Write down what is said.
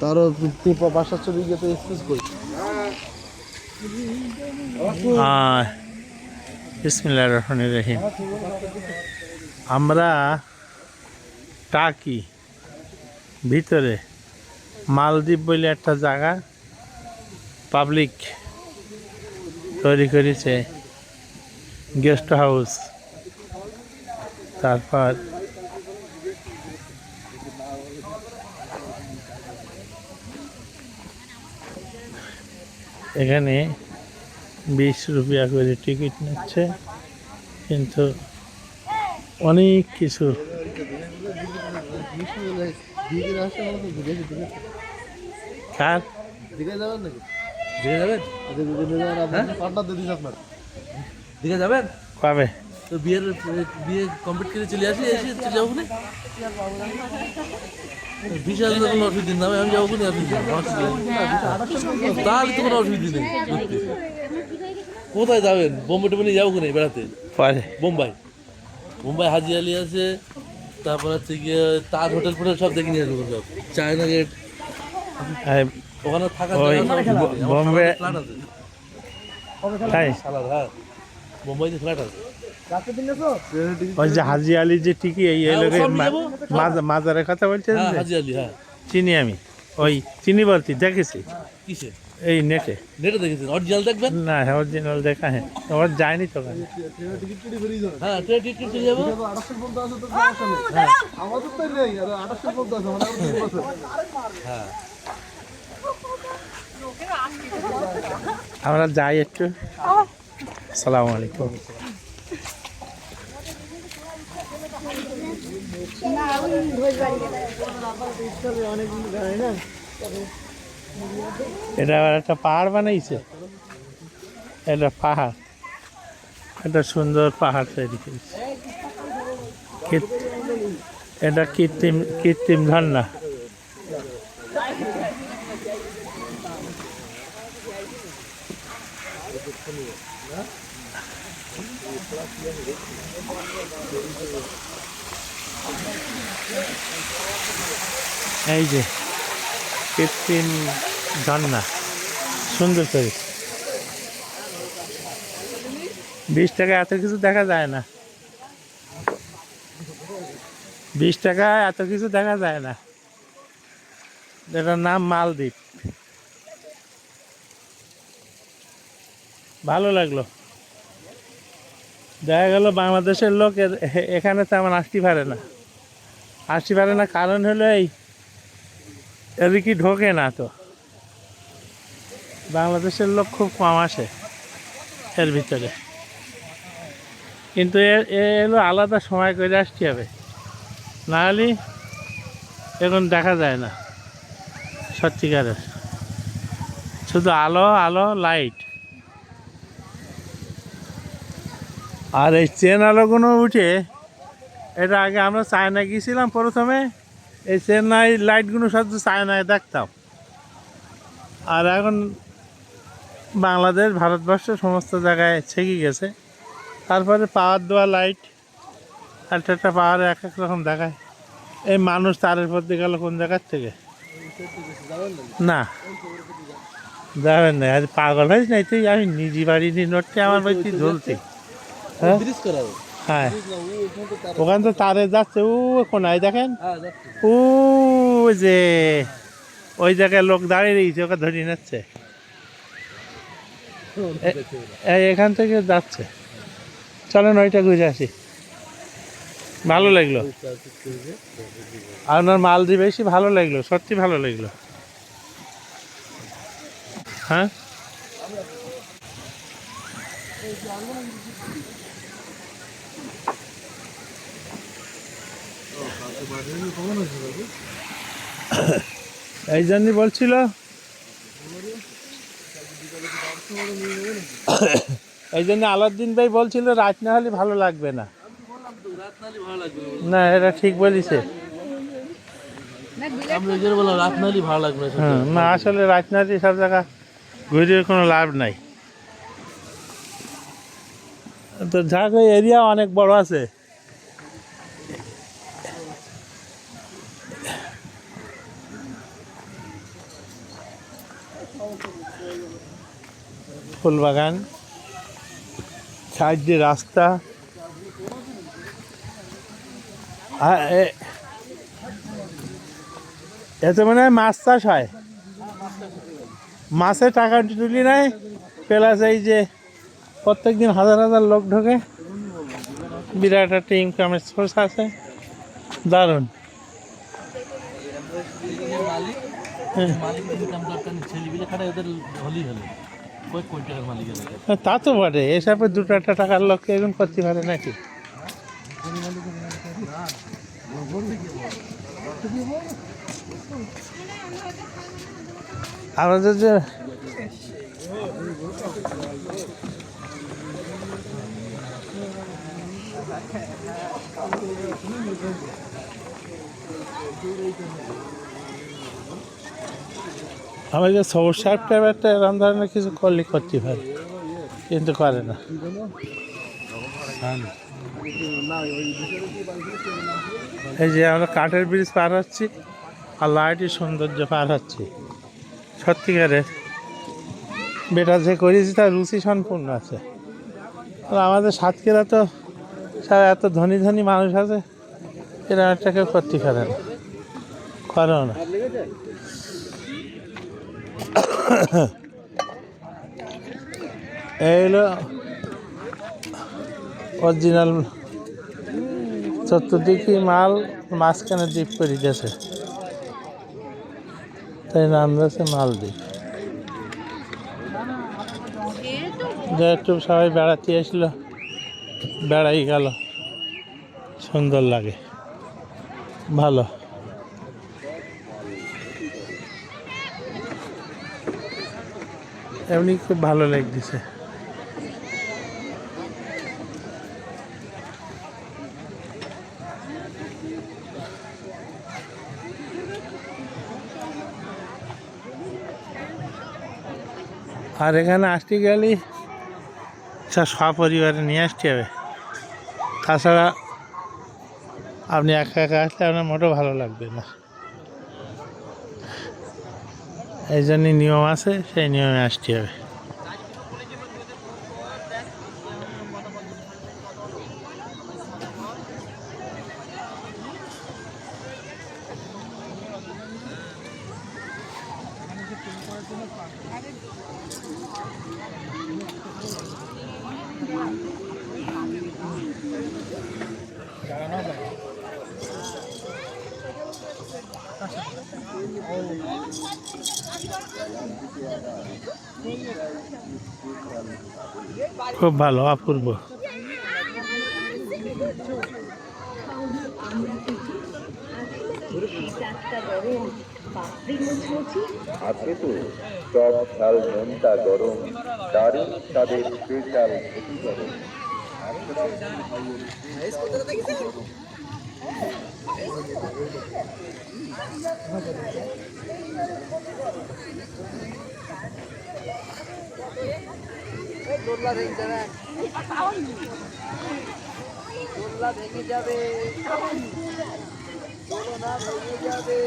তারও 5-700 বিঘাতে এক্সপ্রেস করি। বিসমিল্লাহির রহমানির রহিম। আমরা টাকি ভিতরে মালদ্বীপ বলে একটা জায়গা পাবলিক তৈরি করেছে, গেস্ট হাউস। তারপর এখানে 20 রুপিয়া করে টিকিট নিচ্ছে, কিন্তু অনেক কিছু। কার দিঘা যাবেন নাকি? দিঘা যাবেন? দিঘা যাবেন পাবে? তো বিয়ে কমপ্লিট করে চলে আসি, এসে চলে যাবো না বিশাল কোনো অসুবিধা না, আমি যাবো না তাহলে তো কোনো অসুবিধা নেই। কোথায় যাবেন? বোম্বে টোম্বে নিয়ে যাবো না বেড়াতে? পারে। বোম্বাই হাজি আলি আছে, তারপর হচ্ছে গিয়ে তাজ হোটেল ফোটেল সব দেখে নিয়ে আসবো, সব চায়না গেট ওখানে থাকার বোম্বে ফ্ল্যাট আছে। তাই হ্যাঁ, মুম্বাইতে ফ্ল্যাট আছে। ওই যে হাজি আলি যে টিকি এই এলাকায় মাজারের কথা বলছেন হ্যাঁ, যে? হাজি আলি, হ্যাঁ চিনি আমি, ওই চিনি বলছি, দেখেছি কিসে? এই নেটে। নেটে দেখেছেন? অরিজিনাল দেখবেন না, অরিজিনাল দেখা হ্যাঁ, ওর যায়নি তো। হ্যাঁ, ট্রেন টিকিট চলে যাবো। আমাদের তো নেই, 2800 পর্যন্ত আছে, মানে আরো 2 বছর। হ্যাঁ, আমরা যাই একটু। আসসালামু আলাইকুম। এটা আবার একটা পাহাড় বানাইছে, এটা পাহাড়, এটা সুন্দর পাহাড় তৈরি করেছে। এটা কৃত্রিম ঝর্ণা। এই যে কৃত্রিম ঝর্ণা সুন্দর করে। 20 টাকায় এত কিছু দেখা যায় না, 20 টাকায় এত কিছু দেখা যায় না। এটার নাম মালদ্বীপ। ভালো লাগলো, দেখা গেল বাংলাদেশের লোক এখানে তেমন আসতে পারে না, কারণ হলো এই এদিকে ঢোকে না তো। বাংলাদেশের লোক খুব কম আসে এর ভিতরে, কিন্তু এলো আলাদা সময় করে আসতে হবে, না হলে এখন দেখা যায় না সত্যিকারের, শুধু আলো লাইট। আর এই চেন আলোগুলো উঠে, এটা আগে আমরা চায়না গিয়েছিলাম প্রথমে, এই চেন্নাই লাইটগুলো সব চায়নায় দেখতাম, আর এখন বাংলাদেশ ভারতবর্ষ সমস্ত জায়গায় ছেকে গেছে। তারপরে পাওয়ার দেওয়া লাইট, একটা পাওয়ারে এক এক রকম দেখায়। এই মানুষ তারের পর দিয়ে গেল কোন জায়গার থেকে? না যাবেন না, আজ পাগল হয়েছে না। তুই আমি নিজে বাড়ি নিয়ে নড়তে, আমার বাড়িতে জ্বলতে। হ্যাঁ হ্যাঁ, ওখান তো তারে যাচ্ছে, ও কোনায় দেখেন, ও যে ওই জায়গায় লোক দাঁড়িয়ে রয়েছে, ওকে ধরিয়ে নিচ্ছে, এখান থেকে যাচ্ছে। চলেন ওইটা ঘুরে আসি, ভালো লাগলো। আপনার মালদ্বীপ বেশি ভালো লাগলো, সত্যি ভালো লাগলো। হ্যাঁ, এই জন্যই বলছিল, এই জন্য আলাউদ্দিন ভাই বলছিল রাত না হলে ভালো লাগবে না। না, এটা ঠিক বলিছে। না, আসলে রাত না হলে সব জায়গা ঘুরে কোনো লাভ নাই। তো ঝাড়খণ্ড এরিয়া অনেক বড় আছে, ফুল বাগান, সাইড দিয়ে রাস্তা। আর এতে মনে হয় মাছ চাষ হয়, মাছের টাকা তুলি নেয়, প্লাস এই যে প্রত্যেকদিন হাজার হাজার লোক ঢোকে, বিরাট একটা ইনকামের সোর্স আছে, দারুণ। তা তো বটে, এসবে দুটো একটা টাকার লোককে এখন করতে পারে নাকি? আমাদের যে আমাদের সবুজ সাহেব একটা এরকম ধরনের কিছু করলে করতে পারে, কিন্তু করে না। এই যে আমরা কাঠের ব্রিজ পার হচ্ছি আর লাইটের সৌন্দর্য পার হচ্ছি, সত্যিকারের বেটা যে করেছি তার রুচি সম্পূর্ণ আছে। আর আমাদের সাতক্ষীরা তো সব এত ধনী ধনী মানুষ আছে, এরা একটা কেউ করতে পারে না, করেও না। এই হলো অরিজিনাল চতুর্দিকে মাল, মাঝখানে দ্বীপ করে দিয়েছে, তাই নাম দিয়েছে মালদ্বীপ। যে একটু সবাই বেড়াতে আসলো, বেড়াই গেল, সুন্দর লাগে, ভালো। এমনি খুব ভালো লাগতেছে। আর এখানে আসতে গেলে সপরিবারে নিয়ে আসতে হবে, তাছাড়া আপনি একা একা আসলে আপনার মোটেও ভালো লাগবে না। এই জন্যই নিয়ম আছে, সেই নিয়মে আসতে হবে। খুব ভালো, অপূর্ব। আছে তো সব ঝাল মনটা গরম, দারুণ তাদের স্পেশাল গরম। দোল্লা ভেঙে যাবে, দোলনা ভেঙে যাবে।